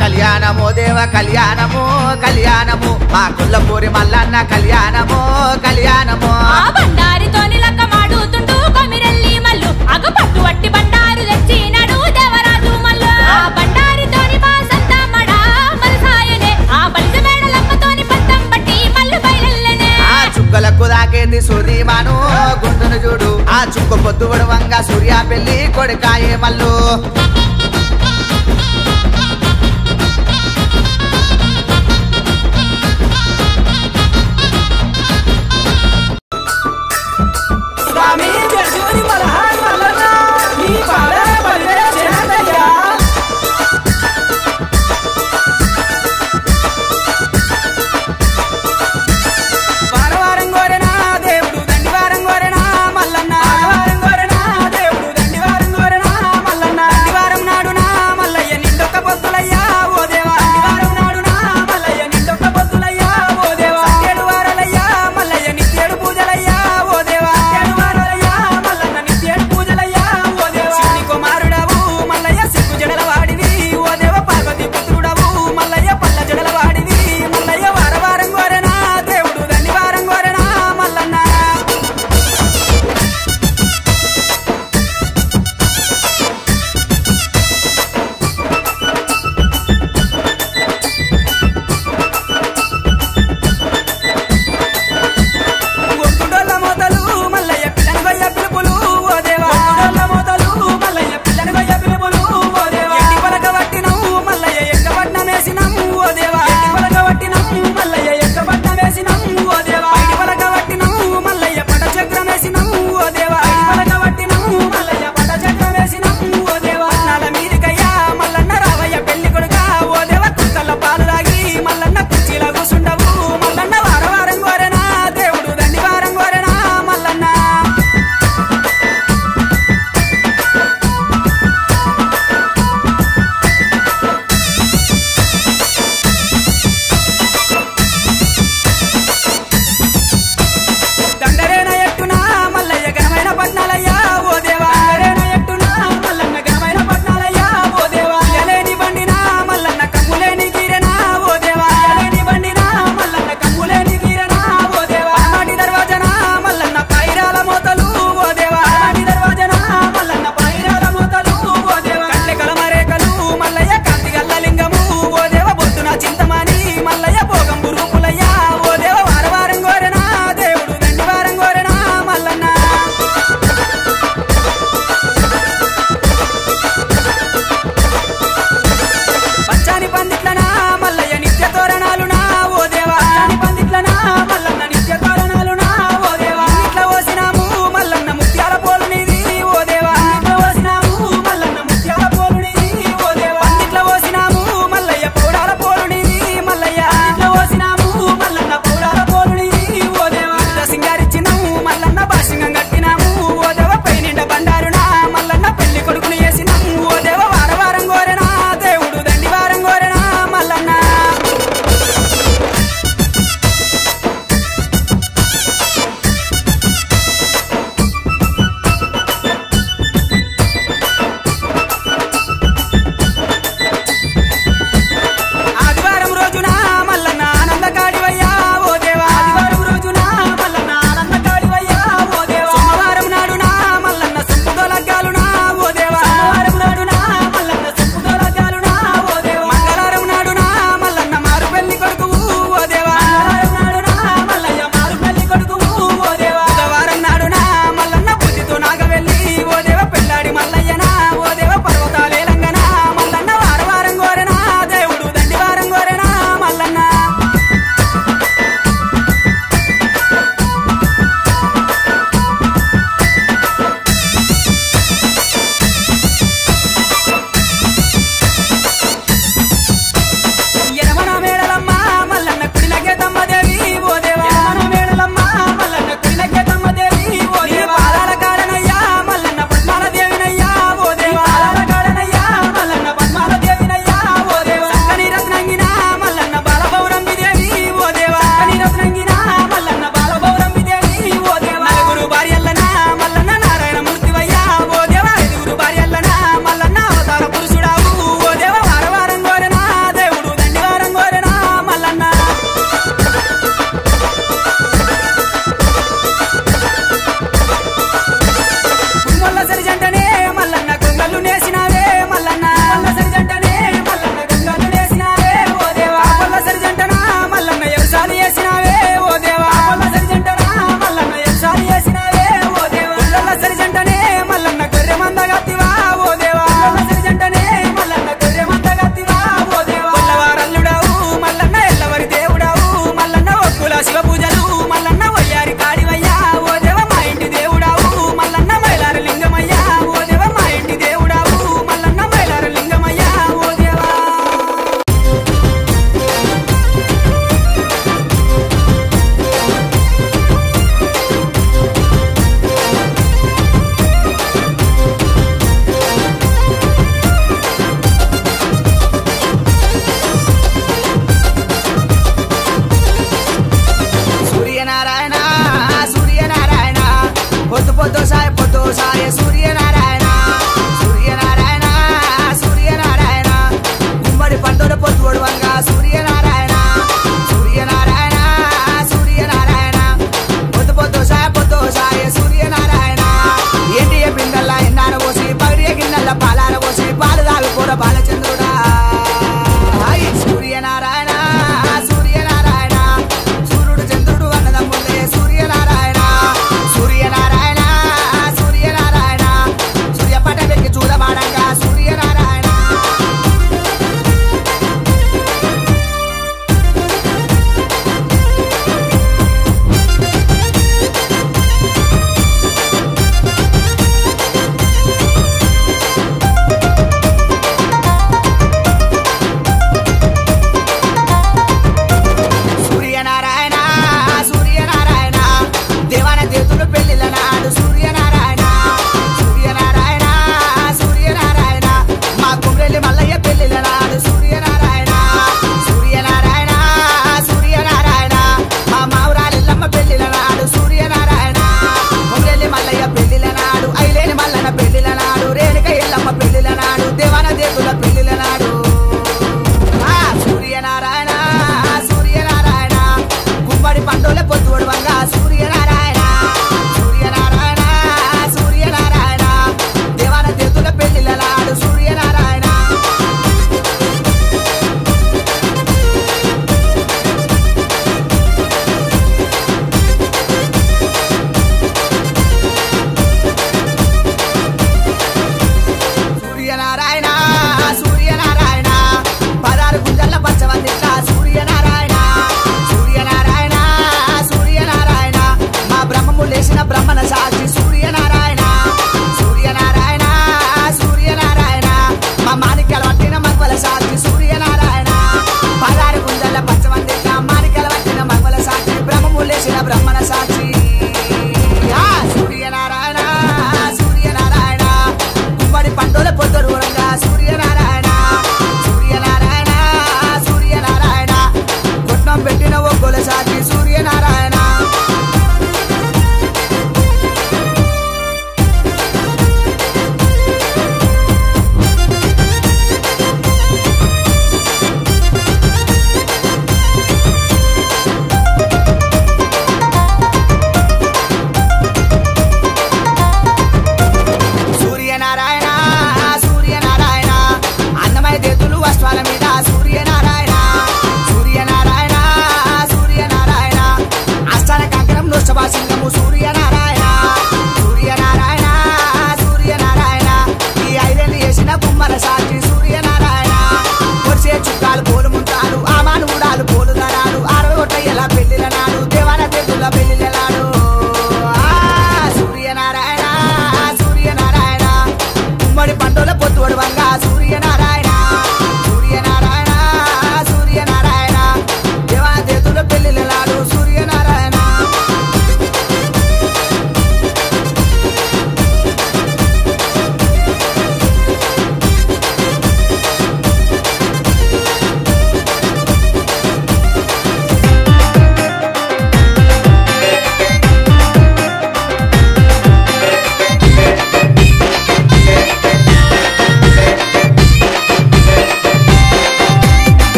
కళ్యాణము దేవ కళ్యాణము కళ్యాణము మా కుల్లపూరి మల్లన్న కళ్యాణము కళ్యాణము బండారితోని లక్క మాడుతుంటూ కొమిరెల్లి మల్లు అగపట్టు వట్టి బండారు తెచ్చినాడు దేవరాజు మల్లు బండారితోని మా సంతమ్మడ మలసాయనే ఆ బలిజ మేడలమ్మతోని పట్టం పట్టి మల్లు బయలెల్లనే చుక్కలకు దాకేంది సూర్యమాను గుండును చూడు ఆ చుక్క పొద్దు వంగ సూర్య పెళ్లి కొడుకాయే Mallu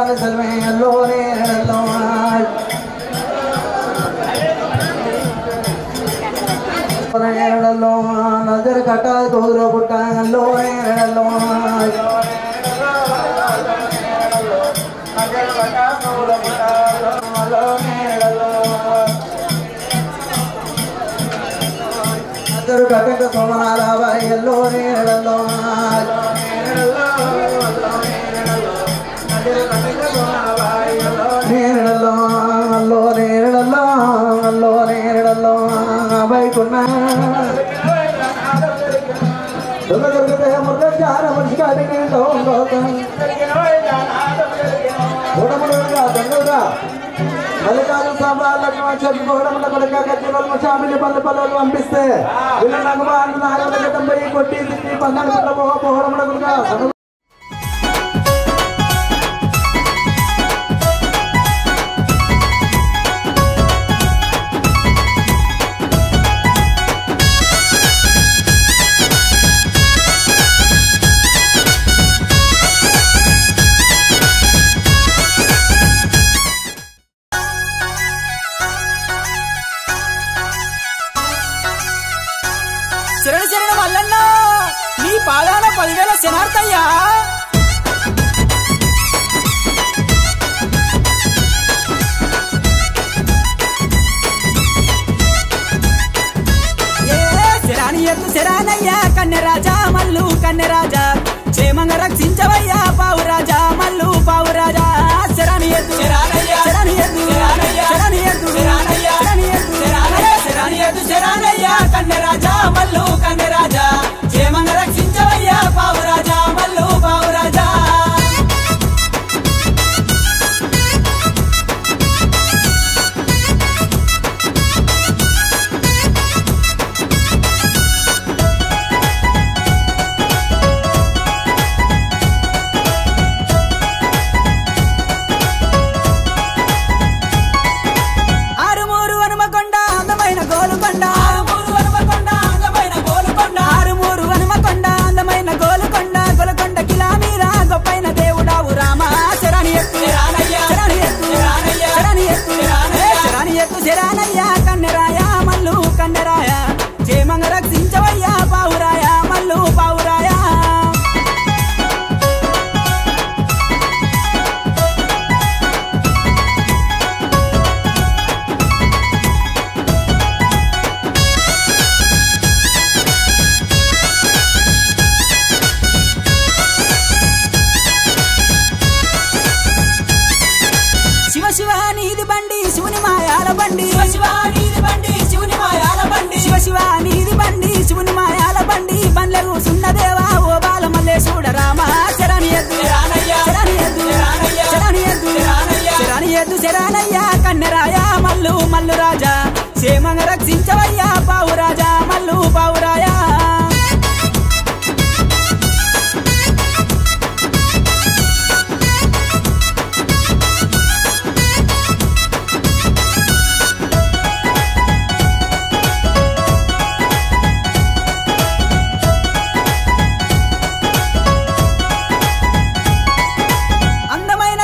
Sami Salme Allore Allore Allore Nazar Kata Guru Putta Allore Allore Nazar Kata Guru Putta Allore Nazar Kata Somanala Vai Allore Allore పంపిస్తే కొట్టి శరణ శరణ మల్లన్న నీ పాదాల 10,000 శనార్థయ్యా శరాని ఎత్తు శరానయ్యా కన్నెరాజా మల్లు కన్నెరాజా క్షేమంగా రక్షించవయ్యా పావురాజా మల్లు పావురాజా శరాని ఎత్తు శరానయ్యా శరాని ఎత్తు శరాని ఎత్తు శరాని ఎత్తు శరాని ఎత్తు శరానయ్యా కన్నెరాజా మల్లు కన్నెరాజా క్షేమంగా రక్షించవయ్యా పావురాజా మల్లు పావురాజా శరానయ్యా కన్నెరాయా మల్లు కన్నెరాయా క్షేమంగా రక్షించవయ్యా పావురాయా మల్లు పావురాయా శివ శివ నీది బండి శివుని మాయాల బండి శివ శివ నీది బండి శివుని మాయాల బండి శివ శివ నీది బండి శివుని మాయాల బండి బండ్లకు సున్నదేవా ఓ బాల మల్లేశుడ రామ శరణి ఎద్దు శరణి ఎద్దు శరణి ఎద్దు శరణి ఎద్దు శరణయ్యా కన్నెరాయా మల్లు మల్లు రాజా క్షేమంగా రక్షించవయ్యా పావురాజా మల్లు పావురాయా అందమైన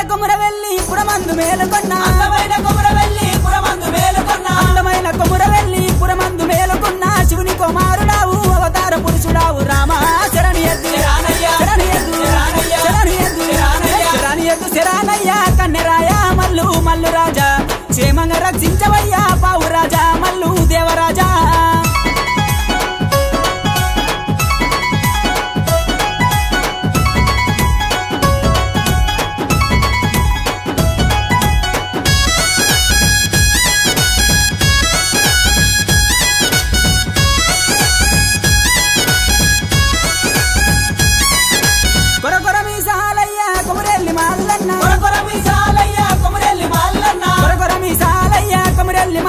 కొమురవెల్లి పురమందు మేలుకున్న శివుని కుమారుడావు అవతార పురుషుడావు రామ శరణి ఎద్దు శరణి ఎద్దు శరణి ఎద్దు శరణి ఎద్దు శరణయ్యా కన్నెరాయా మల్లు మల్లు రాజా క్షేమంగా రక్షించవయ్యా పావురాజా మల్లు దేవరాజా కొమరెల్లి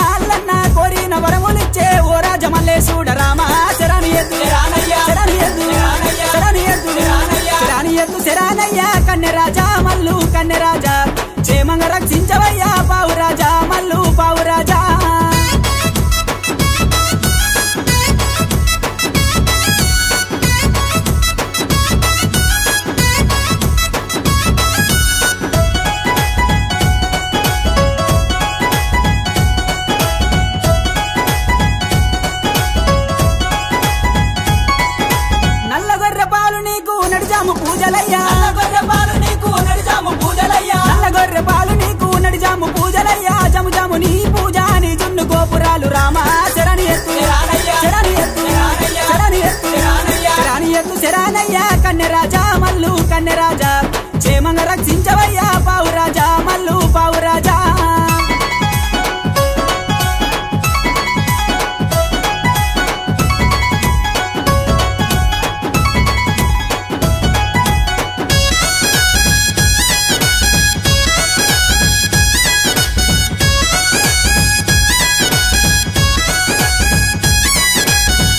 కన్నెరాజా క్షేమంగా రక్షించవయ్యా పావురాజా మల్లు పావురాజా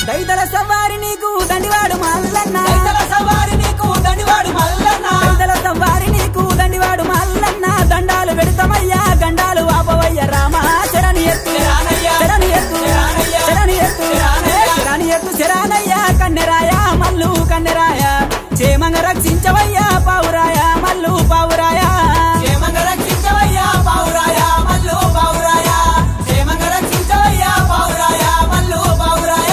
దైతల సవారి నీకు దండివాడు మల్లన్న దైతల సవారి నీకు దండివాడు మల్లన్న దైతల సవారి నీకు దండివాడు మల్లన్న దండాలు పెడతామయ్యా గండాలు ఆపవయ్య రామ శరణి ఎత్తు శరణి ఎత్తు శరణి ఎత్తు శరణి ఎత్తు శరణయ్య కన్నెరాయ మల్లు కన్నెరాయ క్షేమంగా రక్షించవయ్యా పావురాయ మల్లు పావురాయ క్షేమంగా రక్షించవయ్యా పావురాయ మల్లు పావురాయ క్షేమంగా రక్షించవయ్యా పావురాయ మల్లు పావురాయ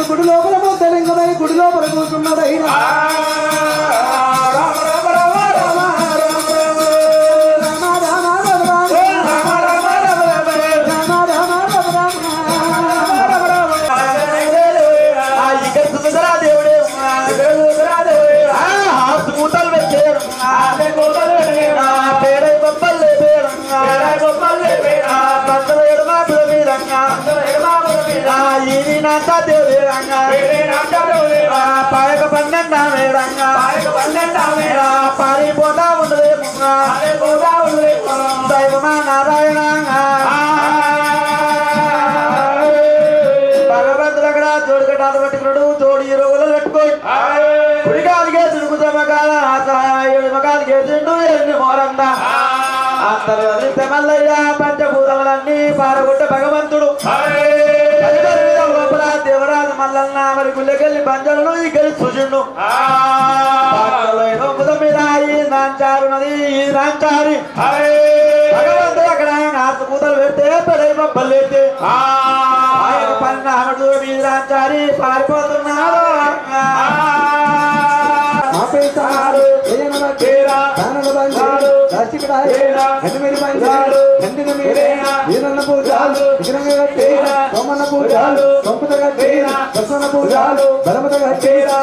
గుడి లోపల తెలంగాణ గుడి లోపల కూర్చున్నాడైనా పాయక పన్నెండా పారిపోతా ఉండదు దైవమా నారాయణ భగవంతుడు అక్కడ జోడు కట్టాలు పట్టుకున్నాడు జోడు ఈ రోజులు పెట్టుకోండి కుడికాలికే తిరుగుతా మకాల మకాలికే తిండు ఎన్ని మోరందా అందరూ వదిలితే మల్లయ్య పంచభూతములన్నీ పారగొట్ట భగవంతుడు లోపల దేవరాజు మల్లన్న మరి గుళ్ళకెళ్ళి పంచలను ఇక్కడి సుజుండు మీద ఈ నాంచారు నది ఈ నాంచారి భగవంతుడు అక్కడ నార్త పూతలు పెడితే పెడై బొబ్బలు పెడితే ఆయన పన్నాడు మీద నాంచారి పారిపోతున్నాడు సోమన్న పూజాలు సంపద కట్టేరా దర్శన పూజాలు బలమత కట్టేరా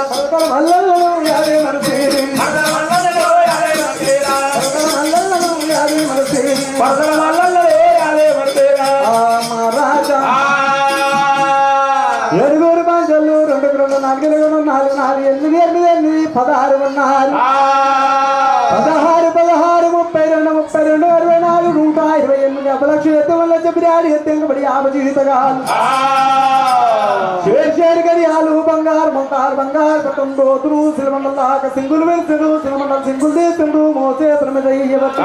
ఏడుగురు బాంజలు 2 2 4 4 4 4 8 8 8 16 ఉన్నారు 16 16 32 32 64 128 అపలక్ష ఎత్తవల్ల చెప్పిరాడి ఎత్తెంగబడి ఆప జీవితగాలు షేర్ గడియాలు బంగారు బంగారు పట్టం దోతులు సిలమండలాక సింగులు వెలుసుడు సిలమండల సింగులు దేశుడు మోసే ప్రమిదయ్యవచ్చు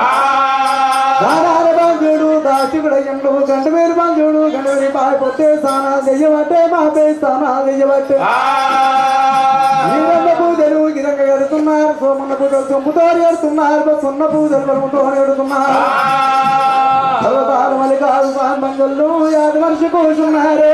దానాల బాంజుడు దాచిగుడయ్యండు గంటవేరు బాంజుడు గంటవేరి పారిపోతే స్థానాలు చెయ్యబట్టే మాపే స్థానాలు చెయ్యబట్టే ఈరన్న పూజలు గిరంగ ఎడుతున్నారు సోమన్న పూజలు సొమ్ముతో ఎడుతున్నారు సున్న పూజలు బలముతో ఎడుతున్నారు పర్వతాలు మలికాలు బంగులు 5 వర్ష కూర్చున్నారు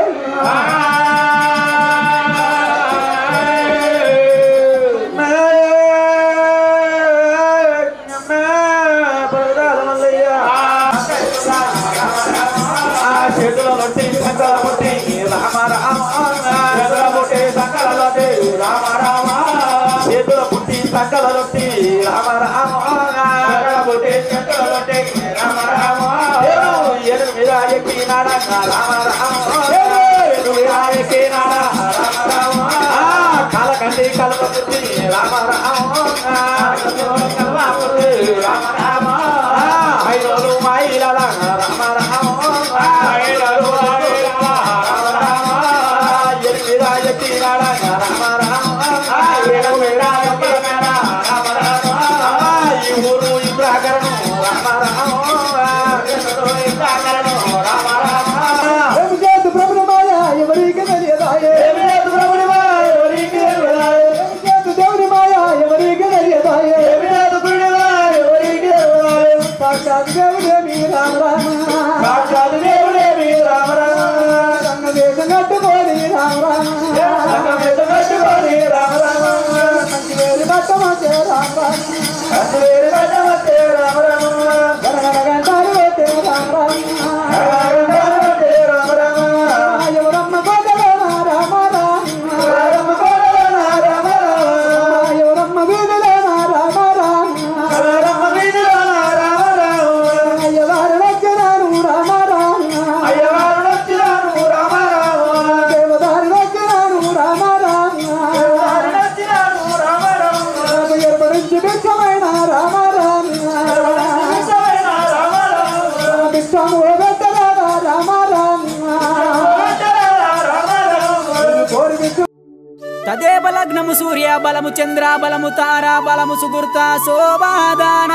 తదేవ లగ్నము సూర్య బలము చంద్ర బలము తారా బలము సుగుర్త శోభాదాన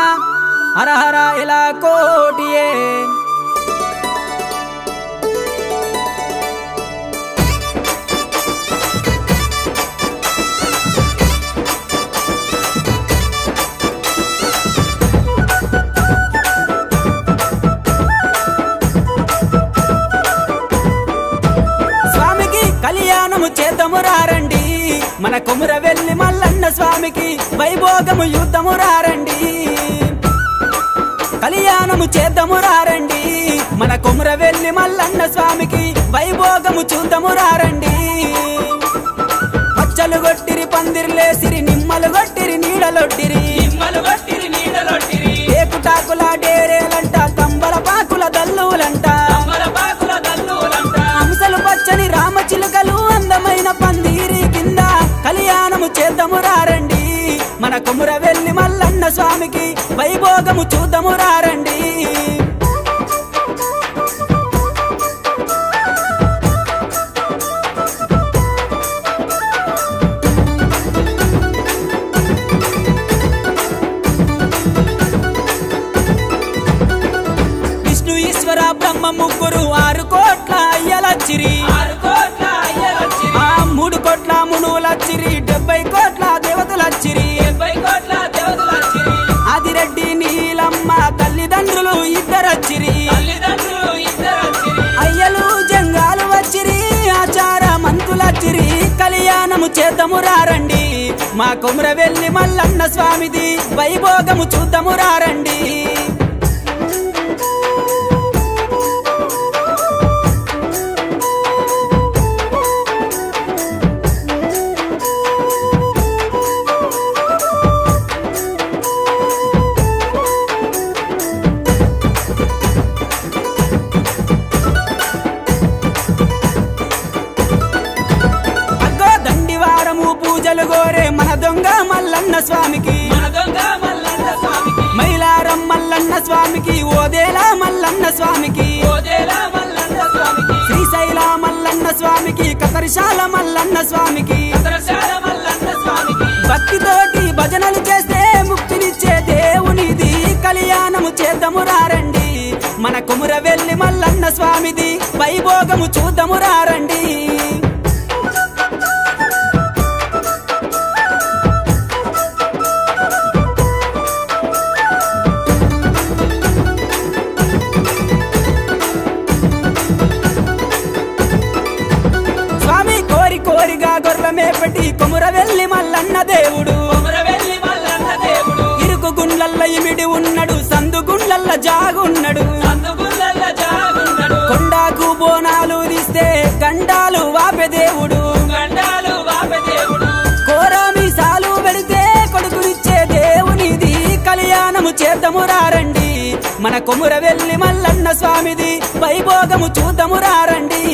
హరహర ఇలా కోటియే కళ్యాణము చేద్దాము రారండి మన కొమురవెల్లి మల్లన్న స్వామికి వైభోగము యుద్ధము రారండి కళ్యాణము చేద్దాము రారండి మన కొమురవెల్లి మల్లన్న స్వామికి వైభోగము చూద్దాము రారండి పచ్చలు గొట్టిరి పందిర్లేసిరి నిమ్మలు గొట్టిరి నీడలొట్టిరి ఏకుటాకుల డేరేలంట కంబల పాకుల దల్లులంట హంసలు పచ్చని రామచిలుకలు అందమైన పందిరి కింద కళ్యాణము చేద్దాము రారండి మన కొమురవెల్లి మల్లన్న స్వామికి వైభోగము చూద్దాము రారండి ముగ్గురు 6 కోట్ల అయ్యలచ్చిరి 3 కోట్ల మునులచ్చిరి 70 కోట్ల దేవతలచ్చిరి ఆదిరెడ్డి నీలమ్మ తల్లిదండ్రులు ఇద్దరచ్చిరి అయ్యలు జంగాలు వచ్చిరి ఆచార మంతులచ్చిరి కళ్యాణము చేద్దాము రారండి మా కొమురవెల్లి మల్లన్న స్వామిది వైభోగము చూద్దాము రారండి పూజలు గోరే మన దొంగ మల్లన్న స్వామికి మైలారం మల్లన్న స్వామికి ఓదేలా మల్లన్న స్వామికి శ్రీశైల మల్లన్న స్వామికి కతరిశాల మల్లన్న స్వామికి భక్తితోటి భజనలు చేస్తే ముక్తినిచ్చే దేవునిది కళ్యాణము చేద్దాము రారండి మన కొమురవెల్లి మల్లన్న స్వామిది వైభోగము చూద్దాము రారండి గొర్రమేపటి కొమురవెల్లి మల్లన్న దేవుడు ఇరుకు గుండ్లల్ల ఇమిడి ఉన్నాడు సందు గుండ్లల్ల జాగున్నాడు కొండాకు బోనాలు తీస్తే గండాలు వాపే దేవుడు కోరామీసాలు పెడితే కొడుకునిచ్చే దేవునిది కళ్యాణము చేద్దాము రారండి మన కొమురవెల్లి మల్లన్న స్వామిది వైభోగము చూద్దాము రారండి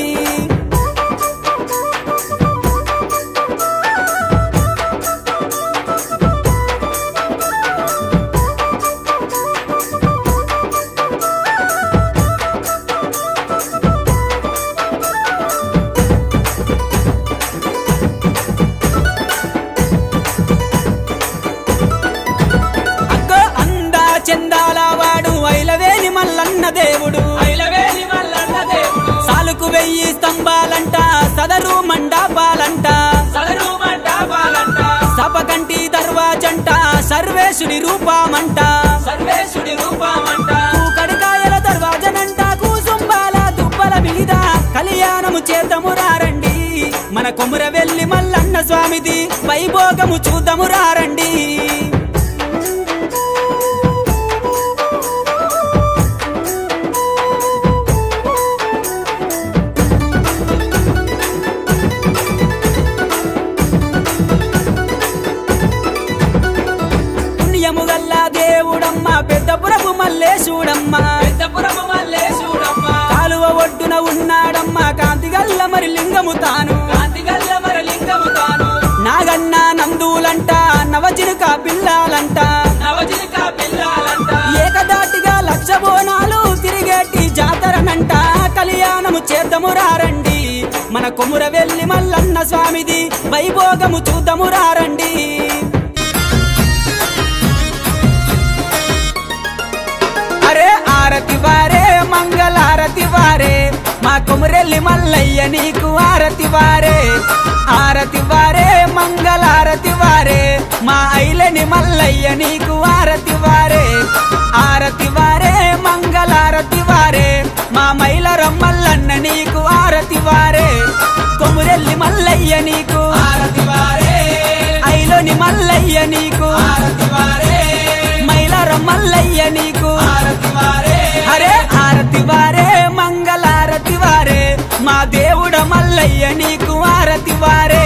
చందాల వాడు ఐలవేలి మల్లన్న దేవుడు సాలుకు 1000 స్తంభాలంట సదరు మండపాలంట సపకంటి దర్వాజంట సర్వేశుడి రూపమంట కడికాయల దర్వాజనంట కూసుంబాల దుబ్బల మీద కళ్యాణము చేద్దాము రారండి మన కొమురవెల్లి మల్లన్న స్వామిది వైభోగము చూద్దాము రారండి దేవుడమ్మ పెద్దపురపు మల్లేశుడమ్మ కాలువ ఒడ్డున ఉన్నాడమ్మ కాంతిగల్ల మరి లింగము తాను నాగన్న నందులంట నవచిలుక పిల్లాలంట ఏకదాటిగా 1,00,000 బోనాలు తిరిగేటి జాతరనంట కళ్యాణము చేద్దాము రారండి మన కొమురవెల్లి మల్లన్న స్వామిది వైభోగము చూద్దాము రారండి ఆరతి వారే మంగళారతి వారే మా కొమురెల్లి మల్లయ్య నీకు ఆరతి వారే మంగళారతి వారే మా ఐలని మల్లయ్య నీకు ఆరతి వారే మంగళారతి వారే మా మైలరం మల్లన్న నీకు ఆరతి వారే కొమురెల్లి మల్లయ్య నీకు ఆరతి వారే ఐలోని మల్లయ్య నీకు ఆరతి వారే మైలరం మల్లయ్య నీకు ఆరతి వారే అరే ఆరతి వారే మంగళారతి వారే మా దేవుడ మల్లయ్య నీకు ఆరతి వారే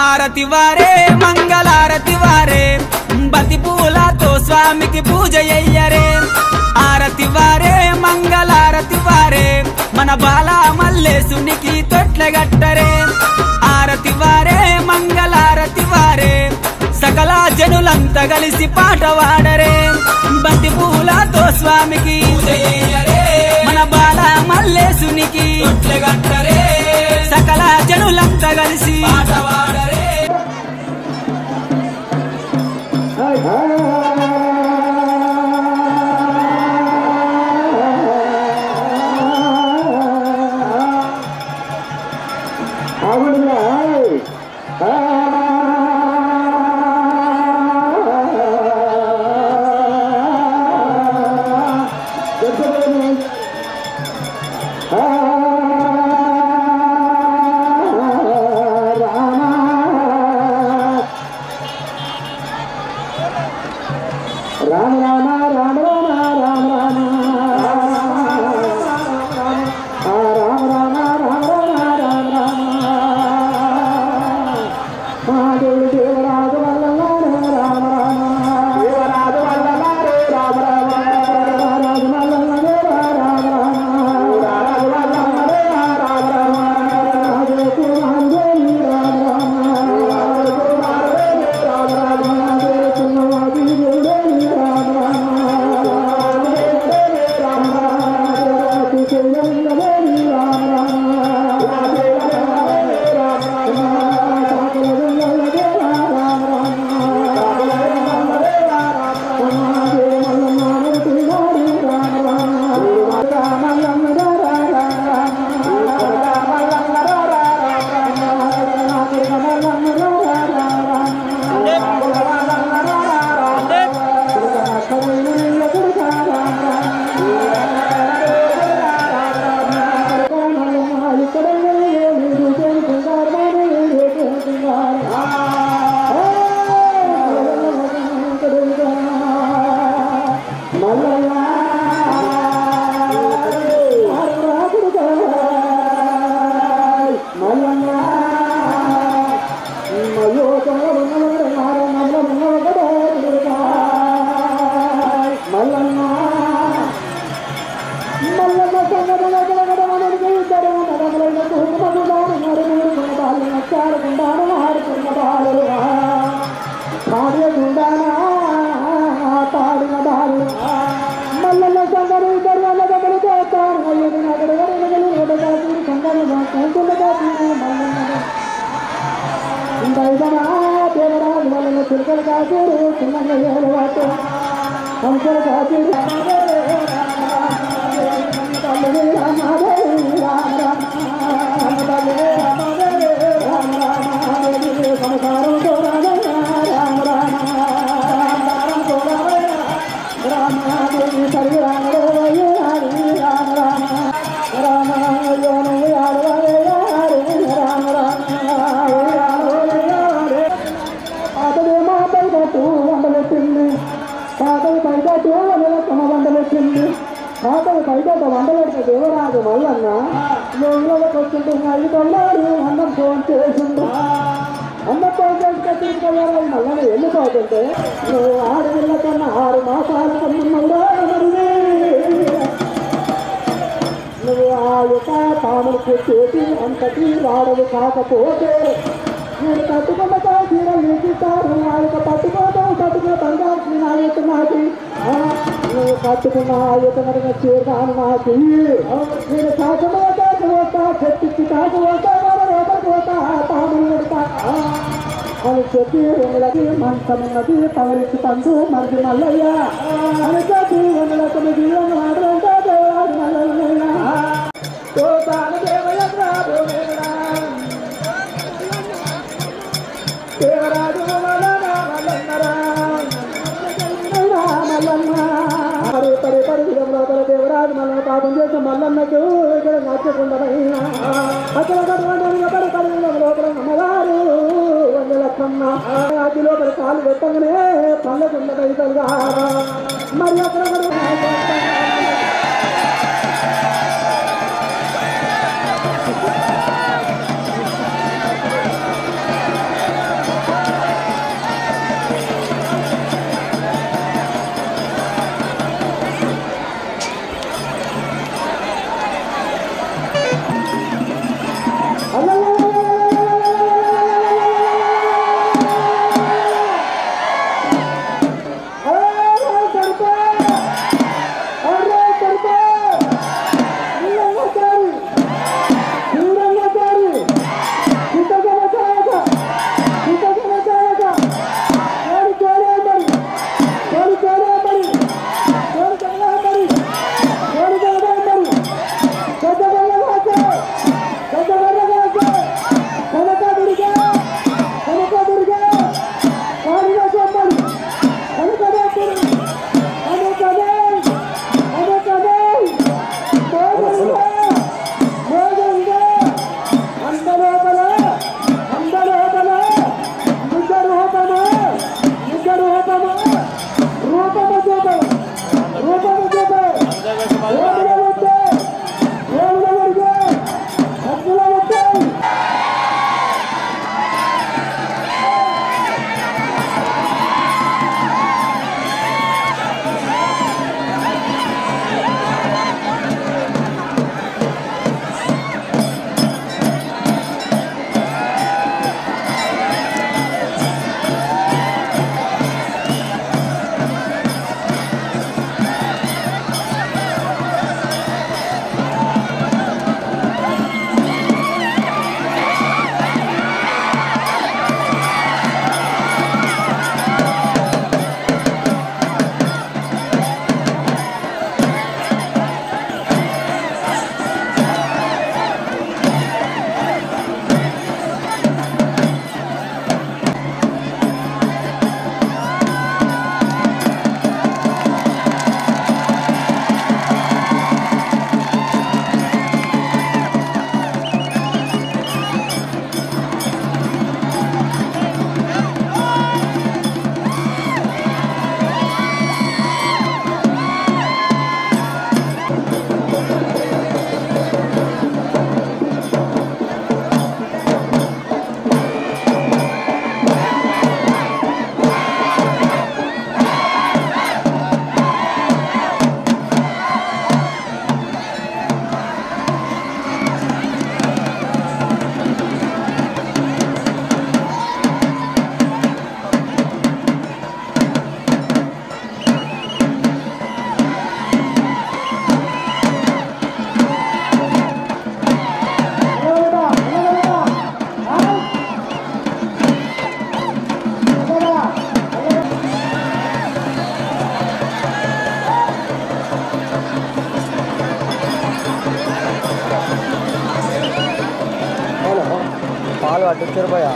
ఆరతి వారే మంగళారతి వారే బతి పూలతో స్వామికి పూజ అయ్యరే ఆరతి వారే మంగళారతి వారే మన బాల మల్లేశునికి తొట్లగట్టరే ఆరతి వారే మంగళారతి వారే సకల జనులంతా జనులంతా కలిసి పాట వాడరే బంతి పూలతో స్వామికి మన బాల మల్లేశునికి సకల జనులంతా కలిసి పాట వాడరే వండబెట్టిన దేవరాజు మల్లన్న లోకి వస్తుంటే అన్నం ఫోన్ చేసిండు అన్నం ఫోన్ చేసి మల్లన్న వెళ్ళిపోతుంటే నువ్వు 6 నెలల కన్నా 6 మాసాల కన్నా నువ్వు ఆ యొక్క తాములు చేసి అంతటి రాడవు కాకపోతే నేను కట్టుకుంటా చీరలు నీకిస్తాను ఆ యొక్క పట్టుకోవడం బంగారు నా యొక్క నాటి నువ్వు కట్టుకున్న ఆ యొక్క నడిన చీరను నాకు నేను కాకపోతా చెట్టుకి కాకపోతా పోతా తాములు పెడతా అని చెప్పి రెండులకి మంచమున్నది పవరికి పండు మరి మల్లయ్య అని చెప్పి రెండులకు జీవన ఆడలంటే దేవాడు మల్లయ్య దేవరాజు దేవరాజు మల్లన్న పాపం చేసిన మల్లన్నకు ఇక్కడ నచ్చకుండా లోపల అమ్మగారు వందలక్కమ్మ అది లోపల కాలు పెట్టగానే పళ్ళకుండా రైతులుగా మరి అక్కడ అడ్డించారు భయ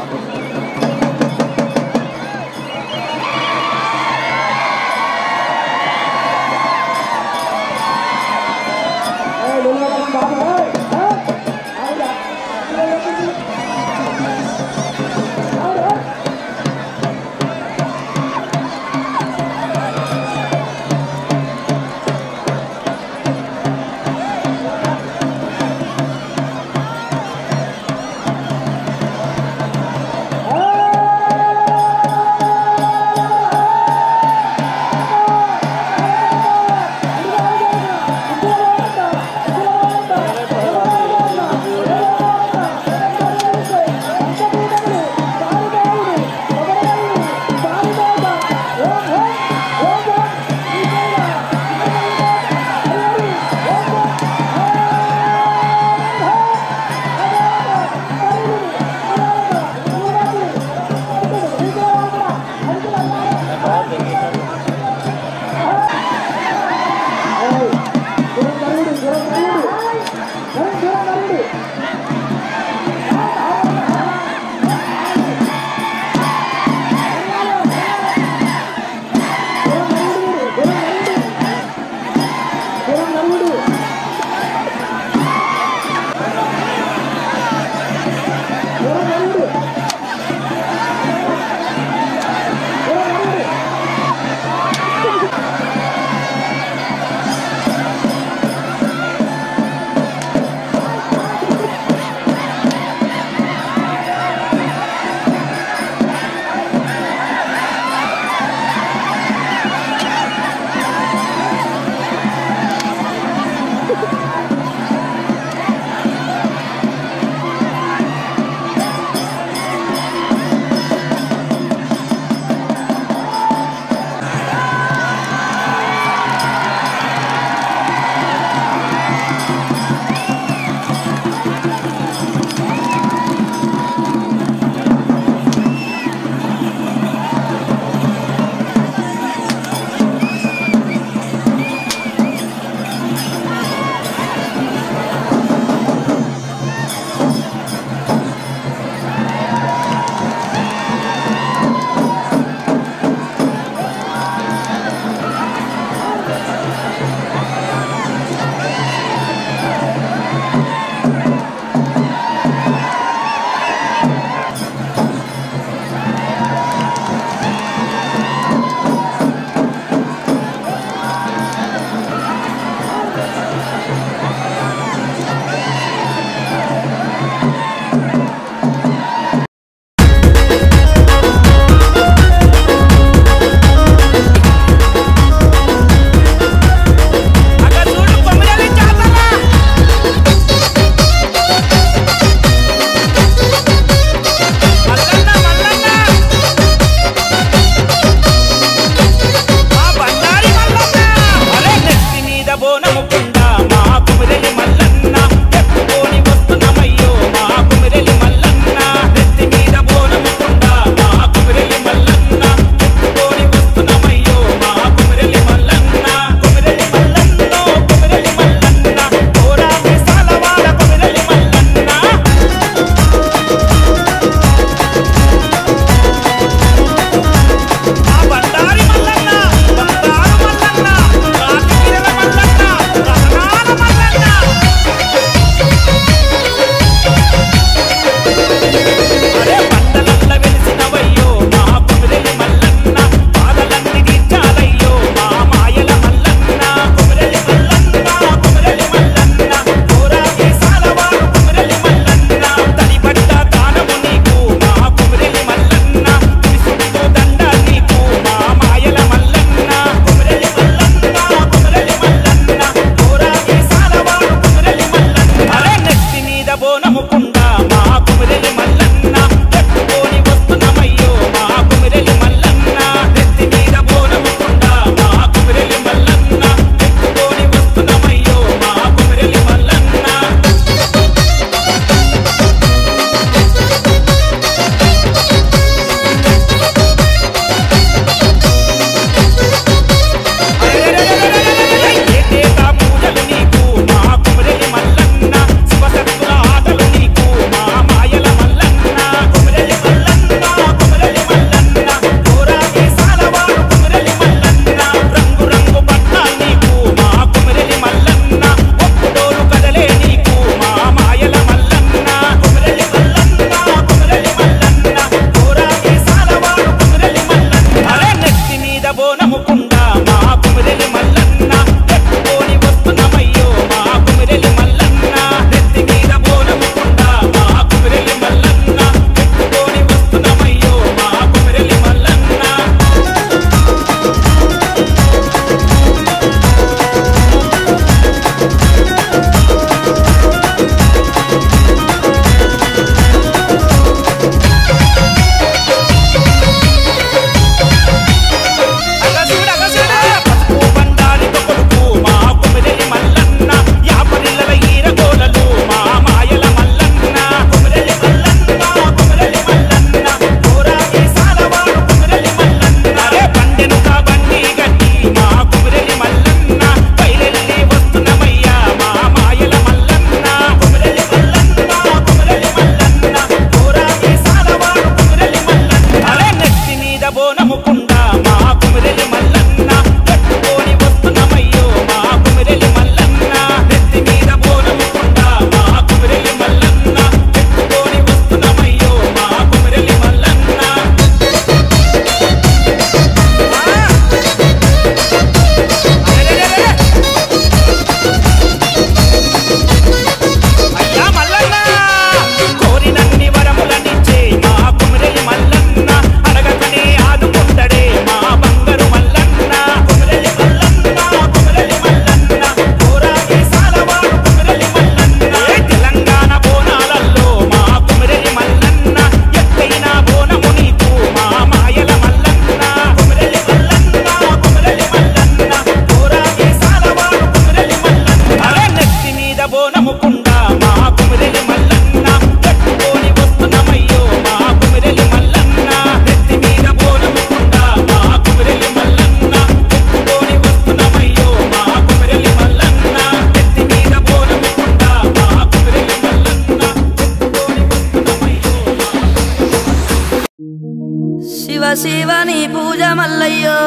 శివని పూజ మల్లయ్యో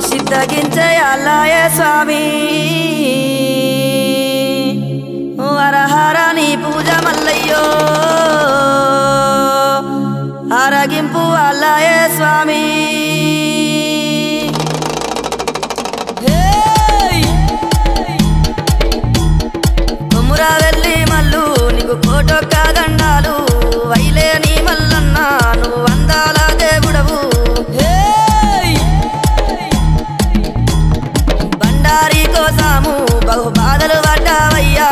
సిద్ధగించే అల్లాయే స్వామి వరహరని పూజ మల్లయ్యో ఆరగింపు అల్లాయే స్వామి కొమ్మురా వెళ్ళి మల్లు నీకు కోటొక్క దండాలు వైలేని మల్లన్న నువ్వు అందాల దేవుడవు బండారి కోసాము బహు బాధలు పడ్డావయ్యా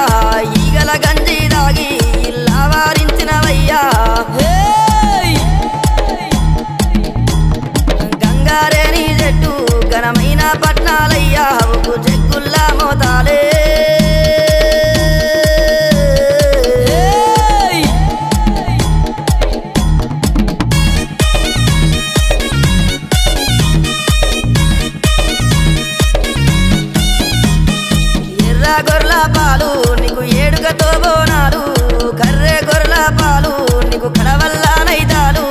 ఈగల గంజి దాగి ఇల్లా వారించినవయ్యా గంగారేని చెట్టు ఘనమైన పట్నాలయ్యా ఉప్పు చెక్కుల్లా మోతాలే గొర్రెల పాలు నీకు ఏడుగతో బోనాలు కర్రె గొర్రెల పాలు నీకు కడవల్ల నైదాలు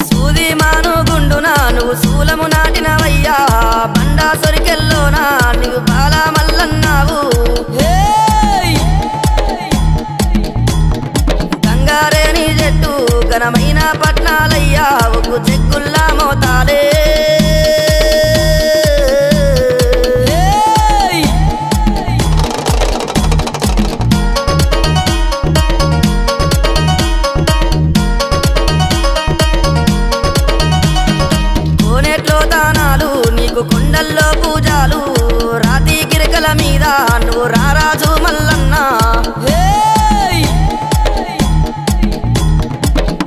సూది మాను గుండునా నువ్వు శూలము నాటినవయ్యా బండా సొరికెల్లోనా నీవు బాల మల్లన్నావు గంగారేని చెట్టు ఘనమైన పట్నాలయ్యా ఉప్పు చెక్కుల్లా మోతాలే కొండల్లో పూజాలు రాతి గిరికల మీద నువ్వు రారాజు మల్లన్న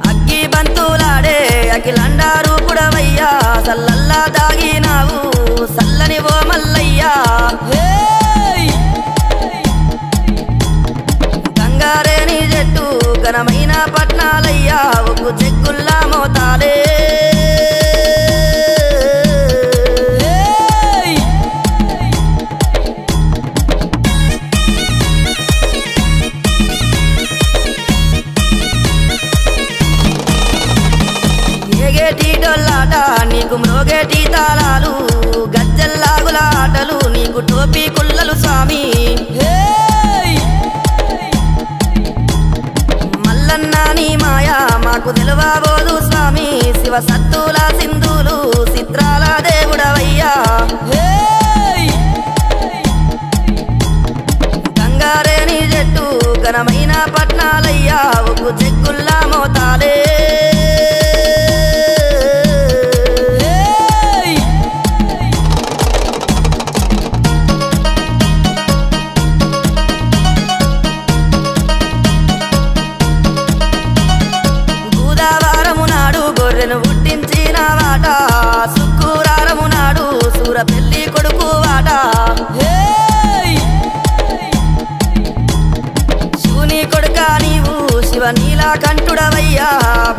అగ్గి బంతులాడే అఖిలండారు పుడవయ్యా సల్లల్లా దాగినావు సల్లని ఓ మల్లయ్యా గంగారేని చెట్టు ఘనమైన పట్నాలయ్యా ఉప్పు చెక్కుల్లా మోతాలే డొల్లాట నీకు మ్రోగేటి తాళాలు గజ్జల్లాగుల ఆటలు నీకు టోపీ కుల్లలు స్వామి మల్లన్న నీ మాయా మాకు తెలువబోదు స్వామి శివ సత్తుల సింధులు చిత్రాల దేవుడవయ్యా గంగారేని చెట్టు ఘనమైన పట్నాలయ్యా ఉప్పు చెక్కుల్లా మోతాలే గొర్రెను పుట్టించిన వాట శుక్రవారము నాడు సూర పెళ్లి కొడుకు వాట శివుని కొడుక నీవు శివ నీలకంఠుడవయ్యా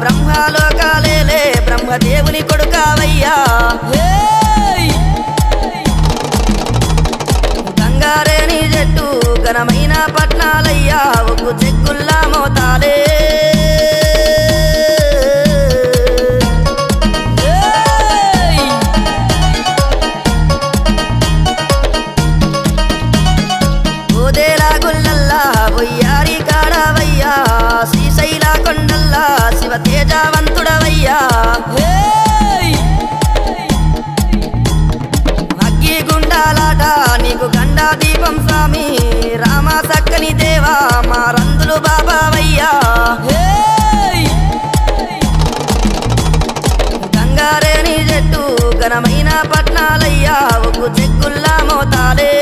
బ్రహ్మలోకాలేలే బ్రహ్మదేవుని కొడుకవయ్యా గంగారేని చెట్టు ఘనమైన పట్నాలయ్యా ఉప్పు చెక్కుల్లా మోతాలే ఒయ్యారి కాడవయ్యా శ్రీశైల కొండల్లా శివ తేజవంతుడవయ్యా అగ్గి గుండాలాట నీకు గండా దీపం స్వామి రామ సక్కని దేవా మా రందులు బాబావయ్యా గంగారేని చెట్టు ఘనమైన పట్నాలయ్యా ఉప్పు చెక్కుల్లా మోతాలే